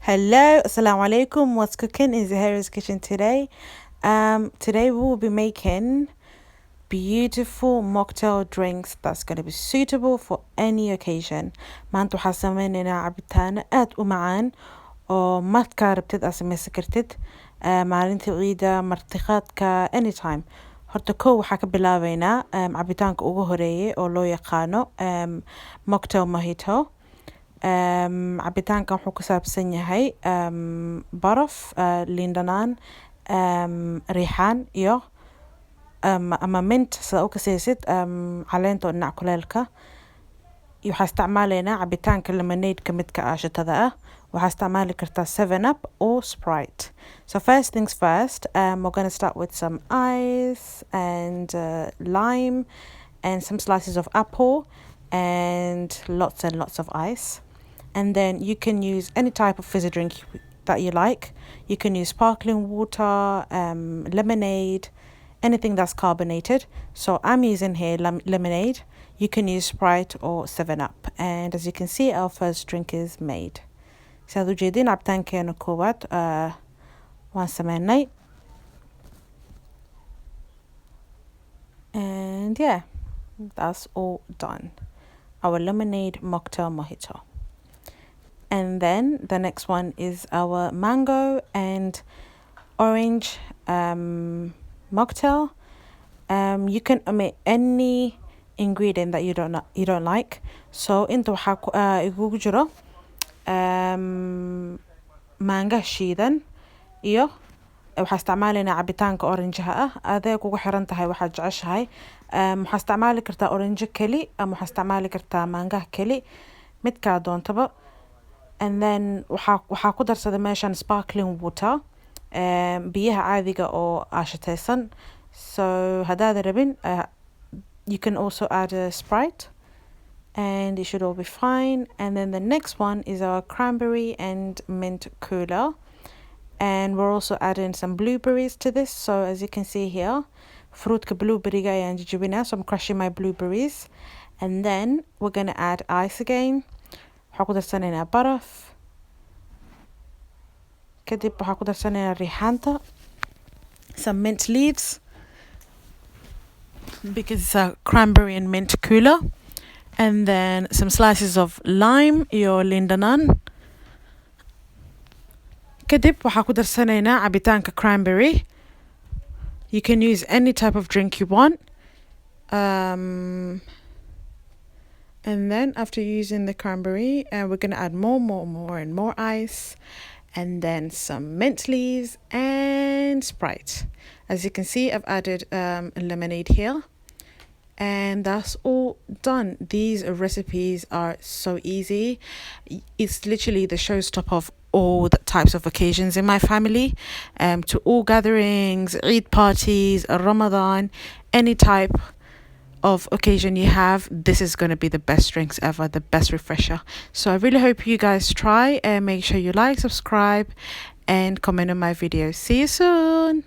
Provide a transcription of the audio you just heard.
Hello, assalamu alaikum. What's cooking in Zahira's kitchen today? Today we will be making beautiful mocktail drinks that's going to be suitable for any occasion. maanta waxaa sameyneynaa cabitaano aad u macaan oo markaa rabtid aad sameysan kartid maalinta ciida martiqaadka anytime. Horta kow waxaa ka bilaabeynaa cabitaanka ugu horeeyay oo loo yaqaano mocktail mojito. cabitaankan wuxuu ku saabsan yahay baraf, liin dhanaan, riixaan iyo ama mint sida u kasaysid caleenta oo dhinac kuleelka. waxaa isticmaaleynaa cabitaanka lemonade-ka midka aashatada ah. waxaa isticmaali kartaa 7-up or Sprite. So first things first, we're going to start with some ice and lime and some slices of apple and lots of ice. And then you can use any type of fizzy drink that you like. You can use sparkling water, lemonade, anything that's carbonated. So I'm using here lemonade. You can use Sprite or 7-up. And as you can see, our first drink is made. So ujeedin cabitaankeena koowaad waan sameynay. And yeah, that's all done. Our lemonade mocktail mojito. And then the next one is our mango and orange mocktail. You can omit any ingredient that you don't like. So inta waxaa igugu jiro manga shiidan iyo waxaa isticmaaleynaa cabitaanka oranjaha ah. adee kugu xiran tahay waxaad jeceshahay. waxaa isticmaali kartaa oranjo keli ama waxaa isticmaali kartaa mangaha keli midkaa doontaba. And then waxaa ku darsaday meeshan sparkling water, biyaha caadiga oo aashataysan. So haddaad rabin, you can also add a Sprite and it should all be fine. And then the next one is our cranberry and mint cooler. And we're also adding some blueberries to this. So as you can see here, fruitka blueberry-ga ayaan jajabinaa. So I'm crushing my blueberries. And then we're going to add ice again. waxaa ku darsanaynaa baraf, kadib waxaa ku darsanaynaa riixaanta, some mint leaves because it's a cranberry and mint cooler, and then some slices of lime iyo liin dhanaan. kadib waxaa ku darsanaynaa cabitaanka cranberry. You can use any type of drink you want. And then after using the cranberry, we're going to add more ice, and then some mint leaves and Sprite. As you can see, I've added a lemonade here. And that's all done. These recipes are so easy. It's literally the showstopper of all the types of occasions in my family. To all gatherings, Eid parties, Ramadan, any type of occasion you have, this is going to be the best drinks ever, the best refresher. So I really hope you guys try, and make sure you like, subscribe and comment on my videos. See you soon.